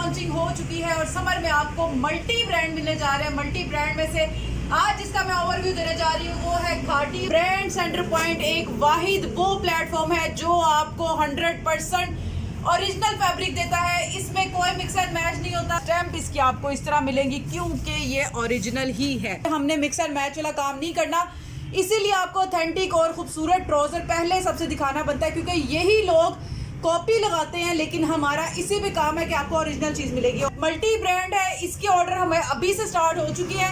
Launching हो चुकी है और समर में आपको मल्टी ब्रांड मिलने जा रहे हैं। मल्टी ब्रांड में से आज जिसका मैं ओवरव्यू देने जा रही हूँ वो है खाटी ब्रांड सेंटर पॉइंट। एक वाहिद वो प्लेटफॉर्म है जो आपको 100% ओरिजिनल फैब्रिक देता है। इसमें कोई मिक्स एंड मैच नहीं होता। स्टैम्प इसकी आपको इस तरह मिलेंगी क्योंकि ये ओरिजिनल ही है। हमने मिक्स एंड मैच वाला काम नहीं करना, इसीलिए आपको ऑथेंटिक और खूबसूरत ट्राउजर पहले सबसे दिखाना बनता है, क्योंकि यही लोग कॉपी लगाते हैं लेकिन हमारा इसी पे काम है कि आपको ओरिजिनल चीज मिलेगी। मल्टी ब्रांड है, इसकी ऑर्डर हमें अभी से स्टार्ट हो चुकी है।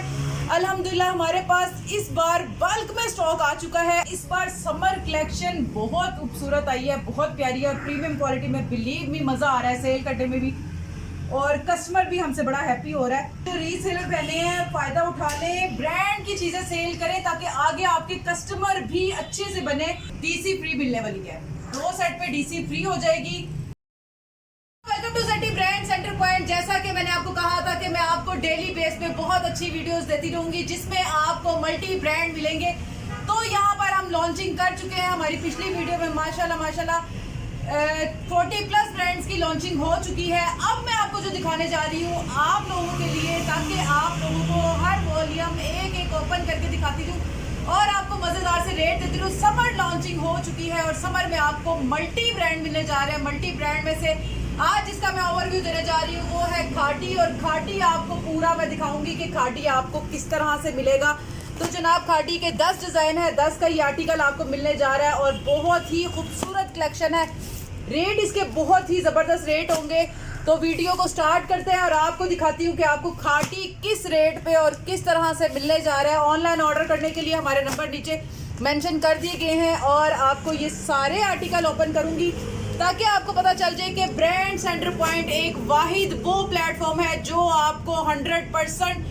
अल्हम्दुलिल्लाह हमारे पास इस बार बल्क में स्टॉक आ चुका है। इस बार समर कलेक्शन बहुत खूबसूरत आई है, बहुत प्यारी है और प्रीमियम क्वालिटी में। बिलीव मी मजा आ रहा है सेल करने में भी और कस्टमर भी हमसे बड़ा हैप्पी हो रहा है। तो रीसेलर बने हैं, फायदा उठा लें, ब्रांड की चीजें सेल करें ताकि आगे आपके कस्टमर भी अच्छे से बने। डीसी फ्री मिलने वाली है, 2 सेट पे डीसी फ्री हो जाएगी। Welcome to city brand centre point. जैसा कि मैंने आपको कहा था कि मैं आपको डेली बेस पे बहुत अच्छी वीडियोस देती रहूंगी जिसमें आपको मल्टी ब्रांड मिलेंगे। तो यहाँ पर हम लॉन्चिंग कर चुके हैं। हमारी पिछली वीडियो में माशाल्लाह 40+ ब्रांड्स की लॉन्चिंग हो चुकी है। अब मैं आपको जो दिखाने जा रही हूँ आप लोगों के लिए, ताकि आप लोगों को हर वॉल्यूम एक एक ओपन करके दिखाती हूँ और आपको मजेदार से रेट देती हूँ। समर लॉन्चिंग हो चुकी है और समर में आपको मल्टी ब्रांड मिलने जा रहे हैं। मल्टी ब्रांड में से आज जिसका मैं ओवरव्यू देने जा रही हूँ वो है खाटी। और खाटी आपको पूरा मैं दिखाऊंगी कि खाटी आपको किस तरह से मिलेगा। तो जनाब खाटी के 10 डिजाइन है, 10 का ये आर्टिकल आपको मिलने जा रहा है और बहुत ही खूबसूरत कलेक्शन है। रेट इसके बहुत ही जबरदस्त रेट होंगे। तो वीडियो को स्टार्ट करते हैं और आपको दिखाती हूँ कि आपको खाटी किस रेट पे और किस तरह से मिलने जा रहा है। ऑनलाइन ऑर्डर करने के लिए हमारे नंबर नीचे मेंशन कर दिए गए हैं और आपको ये सारे आर्टिकल ओपन करूंगी ताकि आपको पता चल जाए कि ब्रांड सेंटर पॉइंट एक वाहिद वो प्लेटफॉर्म है जो आपको 100%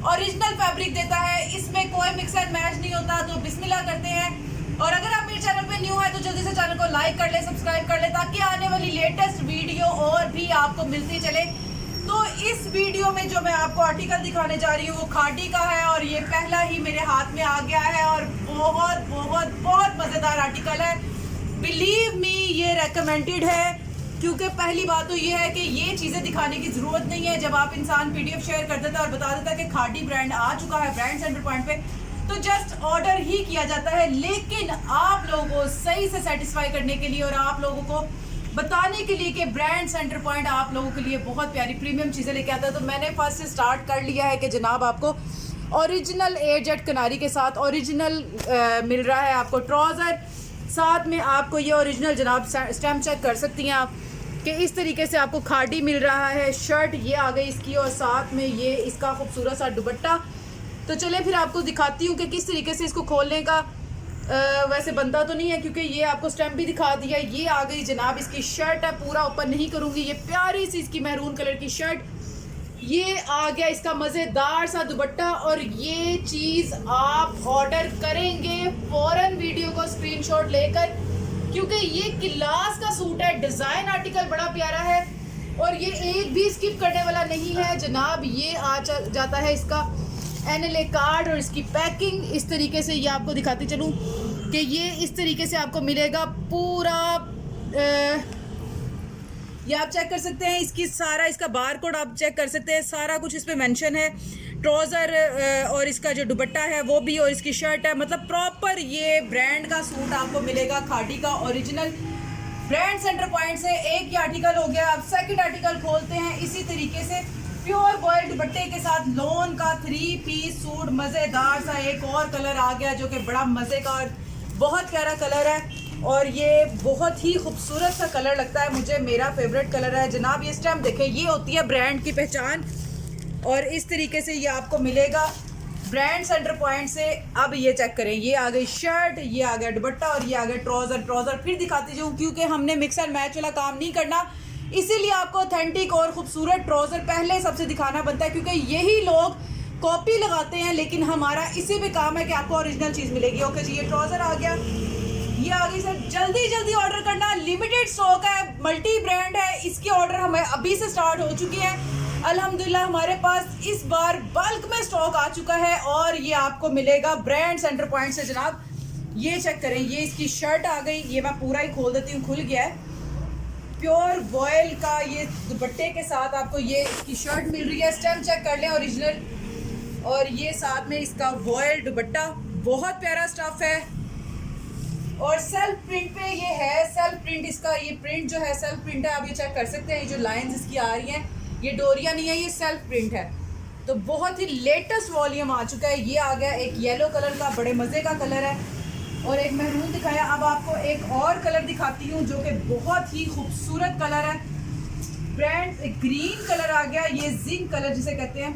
ओरिजिनल फैब्रिक देता है। इसमें कोई मिक्स एंड मैच नहीं होता। तो बिस्मिल्लाह करते हैं। और अगर आप मेरे चैनल पे न्यू है तो जल्दी से चैनल को लाइक कर ले, सब्सक्राइब कर ले ताकि आने वाली लेटेस्ट वीडियो और भी आपको मिलती चले। तो इस वीडियो में जो मैं आपको आर्टिकल दिखाने जा रही हूँ वो खाटी का है और ये पहला ही मेरे हाथ में आ गया है और बहुत बहुत बहुत मज़ेदार आर्टिकल है। बिलीव मी ये रेकमेंडेड है, क्योंकि पहली बात तो ये है कि ये चीज़ें दिखाने की ज़रूरत नहीं है। जब आप इंसान PDF शेयर कर देता है और बता देता है कि खाटी ब्रांड आ चुका है ब्रांड सेंटर पॉइंट पे, तो जस्ट ऑर्डर ही किया जाता है। लेकिन आप लोगों को सही से सेटिस्फाई करने के लिए और आप लोगों को बताने के लिए कि ब्रांड सेंटर पॉइंट आप लोगों के लिए बहुत प्यारी प्रीमियम चीज़ें लेके आता है, तो मैंने फर्स्ट से स्टार्ट कर लिया है कि जनाब आपको ओरिजिनल एजेड कनारी के साथ ओरिजिनल मिल रहा है। आपको ट्राउज़र साथ में आपको ये ओरिजिनल जनाब स्टैम्प चेक कर सकती हैं आप कि इस तरीके से आपको खाटी मिल रहा है। शर्ट ये आ गई इसकी और साथ में ये इसका खूबसूरत सा दुपट्टा। तो चले फिर आपको दिखाती हूँ कि किस तरीके से इसको खोलने का वैसे बनता तो नहीं है क्योंकि ये आपको स्टैम्प भी दिखा दिया। ये आ गई जनाब इसकी शर्ट है, पूरा ओपन नहीं करूँगी। ये प्यारी सी इसकी मैरून कलर की शर्ट, ये आ गया इसका मज़ेदार सा दुपट्टा। और ये चीज़ आप ऑर्डर करेंगे फ़ौरन वीडियो को स्क्रीनशॉट लेकर, क्योंकि ये क्लास का सूट है। डिज़ाइन आर्टिकल बड़ा प्यारा है और ये एक भी स्किप करने वाला नहीं है जनाब। ये आ जाता है इसका NLA कार्ड और इसकी पैकिंग इस तरीके से। ये आपको दिखाती चलूँ कि ये इस तरीके से आपको मिलेगा पूरा। ये आप चेक कर सकते हैं, इसकी सारा इसका बार कोड आप चेक कर सकते हैं, सारा कुछ इस पे मेंशन है। ट्राउज़र और इसका जो दुपट्टा है वो भी और इसकी शर्ट है। मतलब प्रॉपर ये ब्रांड का सूट आपको मिलेगा खाटी का ओरिजिनल ब्रांड सेंटर पॉइंट से। एक ही आर्टिकल हो गया। अब सेकंड आर्टिकल खोलते हैं। इसी तरीके से प्योर बॉयल दुपट्टे के साथ लोन का 3 पीस सूट, मज़ेदार सा एक और कलर आ गया जो कि बड़ा मज़े का और बहुत प्यारा कलर है और ये बहुत ही खूबसूरत सा कलर लगता है मुझे, मेरा फेवरेट कलर है जनाब। ये स्टैम्प देखें, ये होती है ब्रांड की पहचान और इस तरीके से ये आपको मिलेगा ब्रांड सेंटर पॉइंट से। अब ये चेक करें, ये आ गई शर्ट, ये आ गया दुपट्टा और ये आ गया ट्राउज़र। ट्राउज़र फिर दिखाती जाऊँ क्योंकि हमने मिक्स एंड मैच वाला काम नहीं करना, इसीलिए आपको ऑथेंटिक और खूबसूरत ट्राउज़र पहले सबसे दिखाना बनता है, क्योंकि यही लोग कॉपी लगाते हैं लेकिन हमारा इसी पे काम है कि आपको ओरिजिनल चीज़ मिलेगी। ओके जी, ये ट्राउज़र आ गया, ये आ गई सर। जल्दी जल्दी ऑर्डर करना, लिमिटेड स्टॉक है, मल्टी ब्रांड है। इसकी ऑर्डर हमें अभी से स्टार्ट हो चुकी है। अल्हम्दुलिल्लाह हमारे पास इस बार बल्क में स्टॉक आ चुका है और ये आपको मिलेगा ब्रांड सेंटर पॉइंट से जनाब। ये चेक करें, ये इसकी शर्ट आ गई। ये मैं पूरा ही खोल देती हूँ, खुल गया है। प्योर वॉयल का ये दुपट्टे के साथ आपको ये इसकी शर्ट मिल रही है। स्टेम चेक कर लें ओरिजिनल, और ये साथ में इसका वॉयल दुपट्टा, बहुत प्यारा स्टफ है। और सेल्फ प्रिंट पे ये है, सेल्फ प्रिंट इसका, ये प्रिंट जो है सेल्फ प्रिंट है, आप ये चेक कर सकते हैं। ये जो लाइंस इसकी आ रही हैं ये डोरिया नहीं है, ये सेल्फ प्रिंट है। तो बहुत ही लेटेस्ट वॉल्यूम आ चुका है। ये आ गया एक येलो कलर का, बड़े मज़े का कलर है, और एक महरून दिखाया। अब आपको एक और कलर दिखाती हूँ जो कि बहुत ही खूबसूरत कलर है। ब्रांड ग्रीन कलर आ गया, ये जिंक कलर जिसे कहते हैं।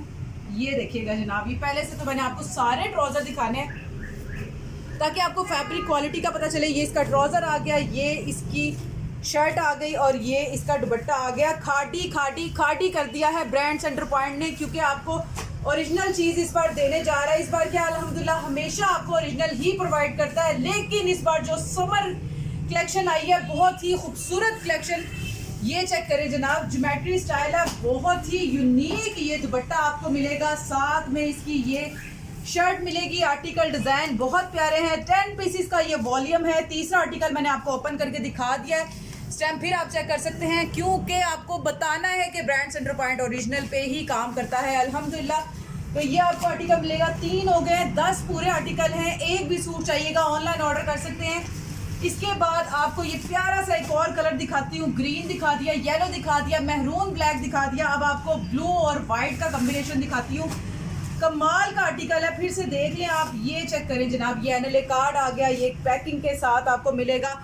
ये देखिएगा जनाब, ये पहले से तो मैंने आपको सारे ट्राउज़र दिखाने हैं ताकि आपको फैब्रिक क्वालिटी का पता चले। ये इसका ट्राउज़र आ गया, ये इसकी शर्ट आ गई, और ये इसका दुपट्टा आ गया। खाटी खाटी खाटी कर दिया है ब्रांड सेंटर पॉइंट ने, क्योंकि आपको ओरिजिनल चीज़ इस बार देने जा रहा है। इस बार क्या अल्हम्दुलिल्लाह हमेशा आपको ओरिजिनल ही प्रोवाइड करता है, लेकिन इस बार जो समर कलेक्शन आई है बहुत ही खूबसूरत कलेक्शन। ये चेक करें जनाब, ज्योमेट्री स्टाइल है, बहुत ही यूनिक ये दुपट्टा आपको मिलेगा। साथ में इसकी ये शर्ट मिलेगी। आर्टिकल डिज़ाइन बहुत प्यारे हैं। 10 पीसीस का ये वॉल्यूम है। तीसरा आर्टिकल मैंने आपको ओपन करके दिखा दिया है। स्टैम्प फिर आप चेक कर सकते हैं, क्योंकि आपको बताना है कि ब्रांड सेंटर पॉइंट ओरिजिनल पे ही काम करता है अल्हम्दुलिल्लाह। तो ये आपको आर्टिकल मिलेगा। 3 हो गए, 10 पूरे आर्टिकल हैं। एक भी सूट चाहिएगा ऑनलाइन ऑर्डर कर सकते हैं। इसके बाद आपको ये प्यारा सा एक और कलर दिखाती हूँ। ग्रीन दिखा दिया, येलो दिखा दिया, महरून ब्लैक दिखा दिया। अब आपको ब्लू और वाइट का कम्बिनेशन दिखाती हूँ। कमाल का आर्टिकल है, फिर से देख लें आप। ये चेक करें जनाब, ये एनएलए कार्ड आ गया, ये पैकिंग के साथ आपको मिलेगा।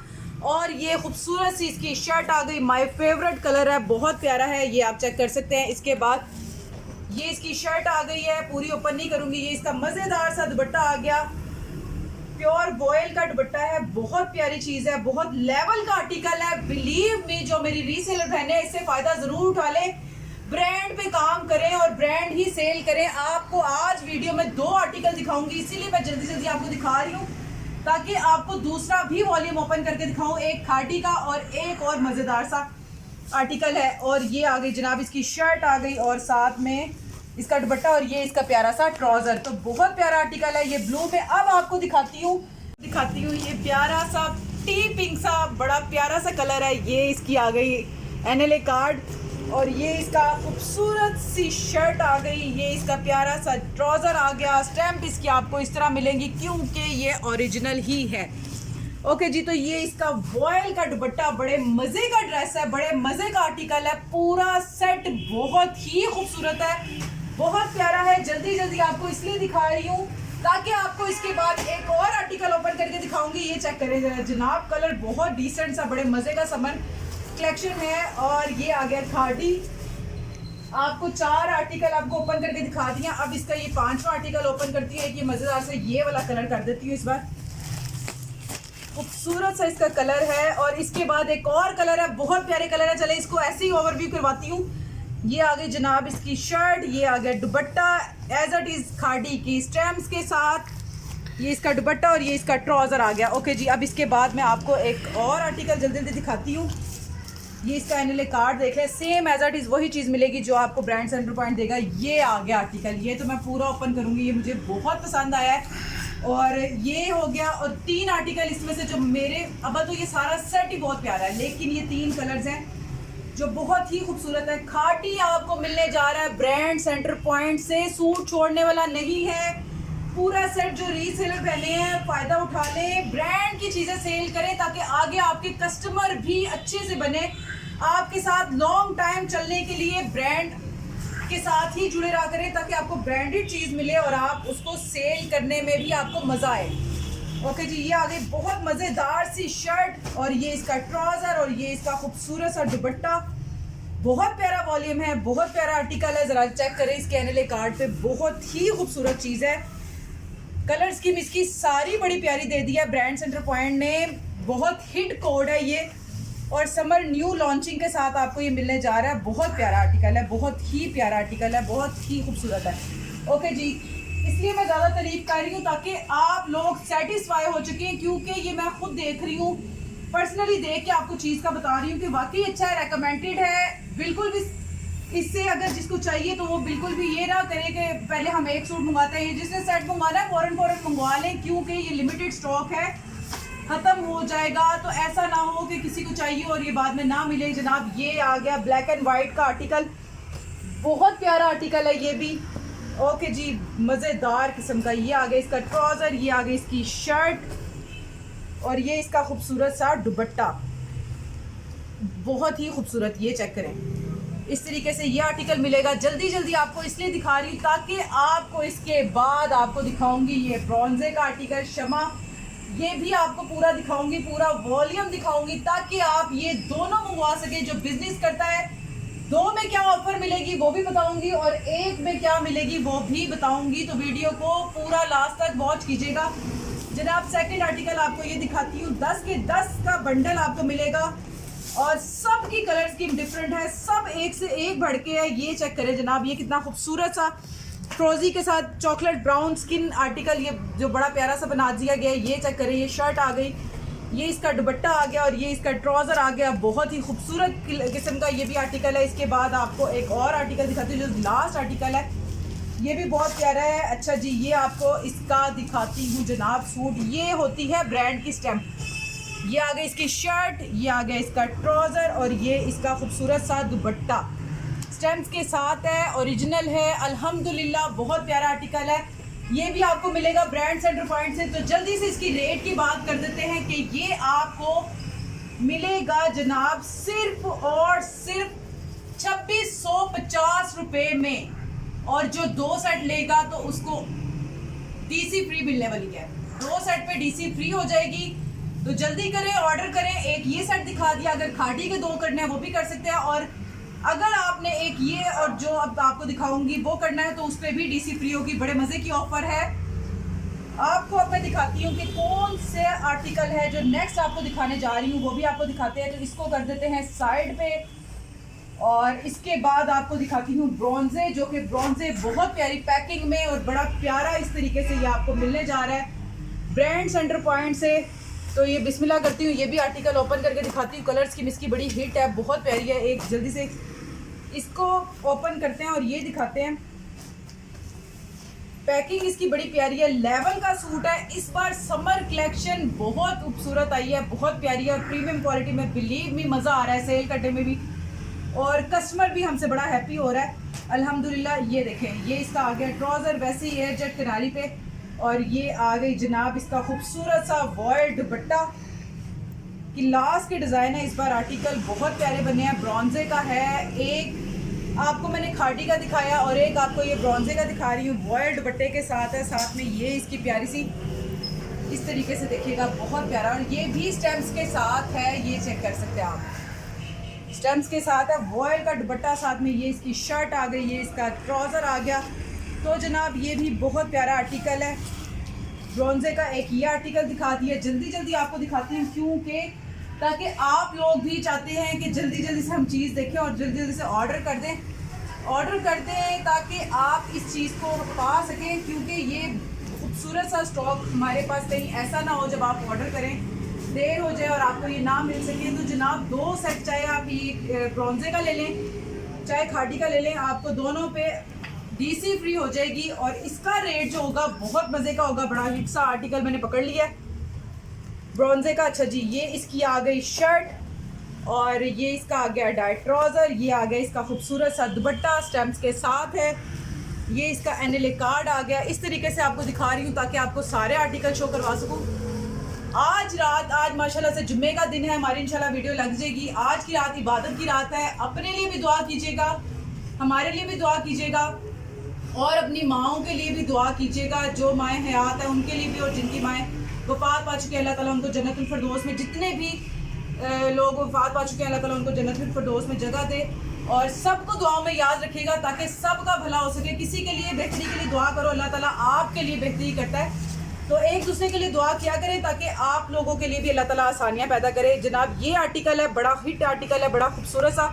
और ये खूबसूरत सी इसकी शर्ट आ गई, माय फेवरेट कलर है, बहुत प्यारा है, ये आप चेक कर सकते हैं। इसके बाद ये इसकी शर्ट आ गई है, पूरी ओपन नहीं करूँगी। ये इसका मज़ेदार सा दुपट्टा आ गया, प्योर वॉयल का दुपट्टा है, बहुत प्यारी चीज़ है, बहुत लेवल का आर्टिकल है। बिलीव मी, जो मेरी रीसेलर बहनें इससे फ़ायदा ज़रूर उठा लें। ब्रांड पे काम करें और ब्रांड ही सेल करें। आपको आज वीडियो में 2 आर्टिकल दिखाऊंगी, इसीलिए मैं जल्दी जल्दी आपको दिखा रही हूँ ताकि आपको दूसरा भी वॉल्यूम ओपन करके दिखाऊं। एक खाटी का और एक और मज़ेदार सा आर्टिकल है। और ये आ गई जनाब इसकी शर्ट आ गई, और साथ में इसका दुपट्टा, और ये इसका प्यारा सा ट्राउज़र। तो बहुत प्यारा आर्टिकल है ये ब्लू में। अब आपको दिखाती हूँ ये प्यारा सा टी पिंक सा बड़ा प्यारा सा कलर है। ये इसकी आ गई एनएलए कार्ड, और ये इसका खूबसूरत सी शर्ट आ गई, ये इसका प्यारा सा ट्राउज़र आ गया। स्टैम्प इसकी आपको इस तरह मिलेंगी क्योंकि ये ओरिजिनल ही है। ओके जी, तो ये इसका वॉयल का दुपट्टा, बड़े मज़े का ड्रेस है, बड़े मज़े का आर्टिकल है। पूरा सेट बहुत ही खूबसूरत है, बहुत प्यारा है। जल्दी जल्दी आपको इसलिए दिखा रही हूँ ताकि आपको इसके बाद एक और आर्टिकल ओपन करके दिखाऊंगी। ये चेक करें जनाब, कलर बहुत डिसेंट सा, बड़े मज़े का समर कलेक्शन है। और ये आ गया खाटी। आपको 4 आर्टिकल आपको ओपन करके दिखा दिया। अब इसका ये 5वां आर्टिकल ओपन करती है। ये मज़ेदार से ये वाला कलर कर देती हूँ इस बार, खूबसूरत सा इसका कलर है। और इसके बाद एक और कलर है, बहुत प्यारे कलर है। चले इसको ऐसे ही ओवरव्यू करवाती हूँ। ये आ गई जनाब इसकी शर्ट, ये आ गया दुपट्टा एज इट इज़ खाटी की स्टैम्प्स के साथ, ये इसका दुपट्टा, और ये इसका ट्राउज़र आ गया। ओके जी, अब इसके बाद मैं आपको एक और आर्टिकल जल्दी जल्दी दिखाती हूँ। ये इसका एनएलए कार्ड देख लें, सेम एज इट इज़ वही चीज़ मिलेगी जो आपको ब्रांड सेंटर पॉइंट देगा। ये आ गया आर्टिकल, ये तो मैं पूरा ओपन करूँगी, ये मुझे बहुत पसंद आया है। और ये हो गया, और 3 आर्टिकल इसमें से जो मेरे, अब तो ये सारा सेट ही बहुत प्यारा है, लेकिन ये 3 कलर्स हैं जो बहुत ही खूबसूरत है। खाटी आपको मिलने जा रहा है ब्रांड सेंटर पॉइंट से, सूट छोड़ने वाला नहीं है। पूरा सेट जो रीसेलर पहने हैं फ़ायदा उठा लें, ब्रांड की चीज़ें सेल करें ताकि आगे आपके कस्टमर भी अच्छे से बने, आपके साथ लॉन्ग टाइम चलने के लिए ब्रांड के साथ ही जुड़े रहा करें ताकि आपको ब्रांडेड चीज़ मिले और आप उसको सेल करने में भी आपको मज़ा आए। ओके जी, ये आ गई बहुत मज़ेदार सी शर्ट, और ये इसका ट्राउज़र, और ये इसका खूबसूरत सा दुपट्टा। बहुत प्यारा वॉल्यूम है, बहुत प्यारा आर्टिकल है। ज़रा चेक करें इसके एनएलए कार्ड पे, बहुत ही खूबसूरत चीज़ है। कलर स्कीम इसकी सारी बड़ी प्यारी दे दी है ब्रांड सेंटर पॉइंट ने, बहुत हिट कोड है ये, और समर न्यू लॉन्चिंग के साथ आपको ये मिलने जा रहा है। बहुत प्यारा आर्टिकल है, बहुत ही प्यारा आर्टिकल है, बहुत ही खूबसूरत है। ओके जी, इसलिए मैं ज़्यादा तारीफ कर रही हूँ ताकि आप लोग सेटिस्फाई हो चुके हैं, क्योंकि ये मैं खुद देख रही हूँ, पर्सनली देख के आपको चीज़ का बता रही हूँ कि वाकई अच्छा है, रेकमेंडेड है। बिल्कुल भी इससे अगर जिसको चाहिए तो वो बिल्कुल भी ये ना करे कि पहले हम एक सूट मंगाते हैं, जिसने सेट मंगाना है फ़ौरन मंगवा लें, क्योंकि ये लिमिटेड स्टॉक है। खत्म हो जाएगा। तो ऐसा ना हो कि किसी को चाहिए और ये बाद में ना मिले। जनाब ये आ गया ब्लैक एंड वाइट का आर्टिकल, बहुत प्यारा आर्टिकल है ये भी। ओके जी, मज़ेदार किस्म का। ये आ गया इसका ट्राउज़र, ये आ गई इसकी शर्ट और ये इसका खूबसूरत सा दुपट्टा, बहुत ही खूबसूरत। ये चेक करें, इस तरीके से ये आर्टिकल मिलेगा। जल्दी जल्दी आपको इसलिए दिखा रही हूँ ताकि आपको इसके बाद आपको दिखाऊंगी ये ब्रॉन्जे का आर्टिकल शमा, ये भी आपको पूरा दिखाऊंगी, पूरा वॉल्यूम दिखाऊंगी ताकि आप ये दोनों मंगवा सके। जो बिजनेस करता है, दो में क्या ऑफर मिलेगी वो भी बताऊंगी और एक में क्या मिलेगी वो भी बताऊंगी। तो वीडियो को पूरा लास्ट तक वॉच कीजिएगा। जनाब सेकंड आर्टिकल आपको ये दिखाती हूँ, 10 के 10 का बंडल आपको मिलेगा और सब की कलर स्कीम डिफरेंट है, सब एक से एक बढ़ के है। ये चेक करें जनाब, ये कितना खूबसूरत सा फ्रोजी के साथ चॉकलेट ब्राउन स्किन आर्टिकल, ये जो बड़ा प्यारा सा बना दिया गया है। ये चेक करें, ये शर्ट आ गई, ये इसका दुपट्टा आ गया और ये इसका ट्राउज़र आ गया। बहुत ही खूबसूरत किस्म का ये भी आर्टिकल है। इसके बाद आपको एक और आर्टिकल दिखाती हूँ, जो लास्ट आर्टिकल है, ये भी बहुत प्यारा है। अच्छा जी, ये आपको इसका दिखाती हूँ जनाब सूट। ये होती है ब्रांड की स्टैम्प। ये आ गई इसकी शर्ट, ये आ गया इसका ट्राउज़र और ये इसका खूबसूरत सा दुपट्टा स्टैम्प्स के साथ है, ओरिजिनल है अल्हम्दुलिल्लाह। बहुत प्यारा आर्टिकल है। ये भी आपको मिलेगा ब्रांड सेंटर पॉइंट से। तो जल्दी से इसकी रेट की बात कर देते हैं कि ये आपको मिलेगा जनाब सिर्फ और सिर्फ 2650 रुपये में। और जो 2 सेट लेगा तो उसको डीसी फ्री मिलने वाली है। 2 सेट पे डीसी फ्री हो जाएगी। तो जल्दी करें, ऑर्डर करें। एक ये सेट दिखा दिया, अगर खाड़ी के 2 करने हैं वो भी कर सकते हैं, और अगर आपने एक ये और जो अब आपको दिखाऊंगी वो करना है तो उस पर भी डीसी फ्री होगी। बड़े मज़े की ऑफर है। आपको अब मैं दिखाती हूँ कि कौन से आर्टिकल है जो नेक्स्ट आपको दिखाने जा रही हूँ, वो भी आपको दिखाते हैं। तो इसको कर देते हैं साइड पे और इसके बाद आपको दिखाती हूँ ब्रॉन्जे, जो कि ब्रॉन्जे बहुत प्यारी पैकिंग में और बड़ा प्यारा इस तरीके से ये आपको मिलने जा रहा है ब्रांड सेंटर पॉइंट से। तो ये बिस्मिल्लाह करती हूँ, ये भी आर्टिकल ओपन करके दिखाती हूँ। कलर्स की इसकी बड़ी हिट है, बहुत प्यारी है। एक जल्दी से इसको ओपन करते हैं और ये दिखाते हैं। पैकिंग इसकी बड़ी प्यारी है, लेवल का सूट है। इस बार समर कलेक्शन बहुत खूबसूरत आई है, बहुत प्यारी है और प्रीमियम क्वालिटी में। बिलीव मी, मज़ा आ रहा है सेल करने में भी और कस्टमर भी हमसे बड़ा हैप्पी हो रहा है अल्हम्दुलिल्लाह। ये देखें, ये इसका आ गया ट्राउज़र, वैसे ही एयर जेट किनारी पे, और ये आ गई जनाब इसका खूबसूरत सा वॉयल दुपट्टा। गिलास के डिज़ाइन है इस बार। आर्टिकल बहुत प्यारे बने हैं। ब्रॉन्जे का है, एक आपको मैंने खाड़ी का दिखाया और एक आपको ये ब्रॉन्जे का दिखा रही हूँ। वॉयल दुपट्टे के साथ है, साथ में ये इसकी प्यारी सी इस तरीके से देखिएगा, बहुत प्यारा। और ये भी स्टैम्प्स के साथ है, ये चेक कर सकते हैं आप, स्टैम्प्स के साथ है। वॉयल का दुपट्टा, साथ में ये इसकी शर्ट आ गई, ये इसका ट्राउज़र आ गया। तो जनाब ये भी बहुत प्यारा आर्टिकल है। ब्रॉन्जे का एक ये आर्टिकल दिखा दिया। जल्दी जल्दी आपको दिखाती हूँ क्योंकि ताकि आप लोग भी चाहते हैं कि जल्दी जल्दी से हम चीज़ देखें और जल्दी जल्दी से ऑर्डर कर दें ताकि आप इस चीज़ को पा सकें। क्योंकि ये खूबसूरत सा स्टॉक हमारे पास, कहीं ऐसा ना हो जब आप ऑर्डर करें देर हो जाए और आपको ये ना मिल सके। तो जनाब 2 सेट, चाहे आप ये ब्रॉन्जे का ले लें चाहे खाड़ी का ले लें, आपको दोनों पे डीसी फ्री हो जाएगी। और इसका रेट जो होगा बहुत मज़े का होगा। बड़ा हिट सा आर्टिकल मैंने पकड़ लिया है ब्रॉन्जे का। अच्छा जी, ये इसकी आ गई शर्ट और ये इसका आ गया डाइट ट्राउज़र, ये आ गया इसका खूबसूरत सा दुपट्टा स्टैम्प्स के साथ है, ये इसका एनएलए कार्ड आ गया। इस तरीके से आपको दिखा रही हूँ ताकि आपको सारे आर्टिकल शो करवा सकूँ। आज माशाल्लाह से जुम्मे का दिन है, हमारी इंशाल्लाह वीडियो लग जाएगी। आज की रात इबादत की रात है। अपने लिए भी दुआ कीजिएगा, हमारे लिए भी दुआ कीजिएगा और अपनी माओं के लिए भी दुआ कीजिएगा। जो माएँ हयात है उनके लिए भी, और जिनकी माएँ वफ़ात पा चुके हैं अल्लाह ताला उनको जन्नतुल फिरदौस में, जितने भी लोग वफ़ात पा चुके हैं अल्लाह ताला उनको जन्नतुल फिरदौस में जगह दे। और सबको दुआओं में याद रखिएगा ताकि सबका भला हो सके। किसी के लिए बेहतरी के लिए दुआ करो, अल्लाह ताला आपके लिए बेहतरी करता है। तो एक दूसरे के लिए दुआ किया करें ताकि आप लोगों के लिए भी अल्लाह ताला आसानियाँ पैदा करे। जनाब ये आर्टिकल है, बड़ा हिट आर्टिकल है, बड़ा खूबसूरत सा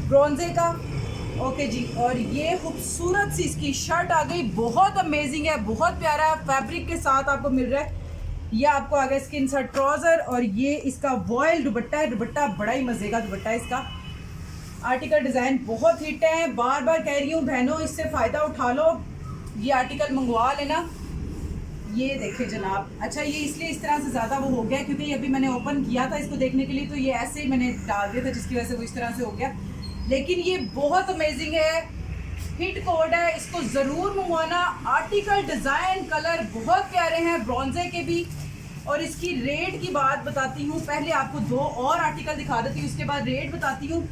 ब्रॉन्जे का। ओके जी, और ये खूबसूरत सी इसकी शर्ट आ गई, बहुत अमेजिंग है, बहुत प्यारा है, फैब्रिक के साथ आपको मिल रहा है। ये आपको आ गया स्किन सा ट्राउज़र और ये इसका वॉयल दुपट्टा है। दुपट्टा बड़ा ही मज़े का दुपट्टा है इसका। आर्टिकल डिज़ाइन बहुत हिट है, बार बार कह रही हूँ बहनों, इससे फ़ायदा उठा लो, ये आर्टिकल मंगवा लेना। ये देखिए जनाब, अच्छा ये इसलिए इस तरह से ज़्यादा वो हो गया क्योंकि अभी मैंने ओपन किया था इसको देखने के लिए, तो ये ऐसे ही मैंने डाल दिया था जिसकी वजह से वो इस तरह से हो गया। लेकिन ये बहुत अमेजिंग है, हिट कोड है, इसको ज़रूर मंगवाना। आर्टिकल, डिज़ाइन, कलर बहुत प्यारे हैं, ब्रॉन्जे के भी। और इसकी रेट की बात बताती हूँ, पहले आपको 2 और आर्टिकल दिखा देती हूँ, उसके बाद रेट बताती हूँ।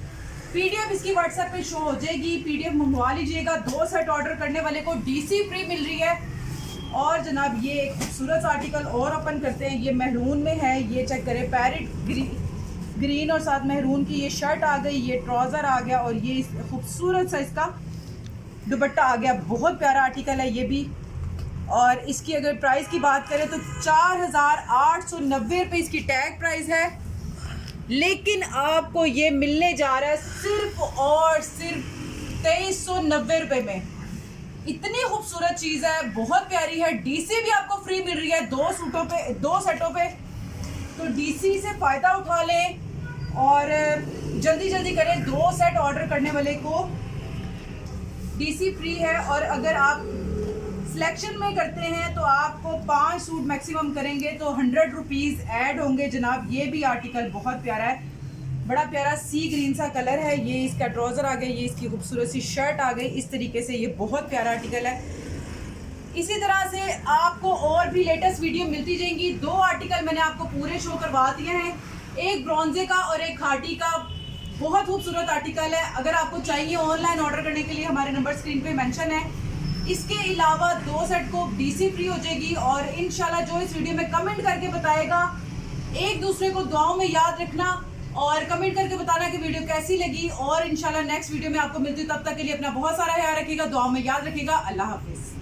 पीडीएफ इसकी व्हाट्सएप पे शो हो जाएगी, पीडीएफ मंगवा लीजिएगा। 2 सेट ऑर्डर करने वाले को डीसी फ्री मिल रही है। और जनाब ये एक खूबसूरत आर्टिकल और ओपन करते हैं, ये महरून में है, ये चेक करें, पैरेट ग्रीन और साथ महरून की ये शर्ट आ गई, ये ट्राउज़र आ गया और ये खूबसूरत सा इसका दुपट्टा आ गया। बहुत प्यारा आर्टिकल है ये भी। और इसकी अगर प्राइस की बात करें तो 4890 रुपये इसकी टैग प्राइस है, लेकिन आपको ये मिलने जा रहा है सिर्फ और सिर्फ 2390 रुपये में। इतनी खूबसूरत चीज़ है, बहुत प्यारी है। डीसी भी आपको फ्री मिल रही है 2 सूटों पे, 2 सेटों पे, तो डीसी से फ़ायदा उठा लें और जल्दी जल्दी करें। 2 सेट ऑर्डर करने वाले को डीसी फ्री है। और अगर आप सिलेक्शन में करते हैं तो आपको 5 सूट मैक्सिमम करेंगे तो 100 रुपीज़ ऐड होंगे जनाब। ये भी आर्टिकल बहुत प्यारा है, बड़ा प्यारा सी ग्रीन सा कलर है। ये इसका ट्राउज़र आ गया, ये इसकी खूबसूरत सी शर्ट आ गई। इस तरीके से ये बहुत प्यारा आर्टिकल है। इसी तरह से आपको और भी लेटेस्ट वीडियो मिलती जाएंगी। 2 आर्टिकल मैंने आपको पूरे शो करवा दिए हैं, एक ब्रॉन्जे का और एक खाटी का। बहुत खूबसूरत आर्टिकल है, अगर आपको चाहिए ऑनलाइन ऑर्डर करने के लिए हमारे नंबर स्क्रीन पे मेंशन है। इसके अलावा 2 सेट को डीसी फ्री हो जाएगी। और इंशाल्लाह जो इस वीडियो में कमेंट करके बताएगा, एक दूसरे को दुआओं में याद रखना और कमेंट करके बताना कि वीडियो कैसी लगी। और इंशाल्लाह नेक्स्ट वीडियो में आपको मिलती हूँ, तब तक के लिए अपना बहुत सारा ख्याल रखिएगा, दुआओं में याद रखिएगा। अल्लाह हाफिज़।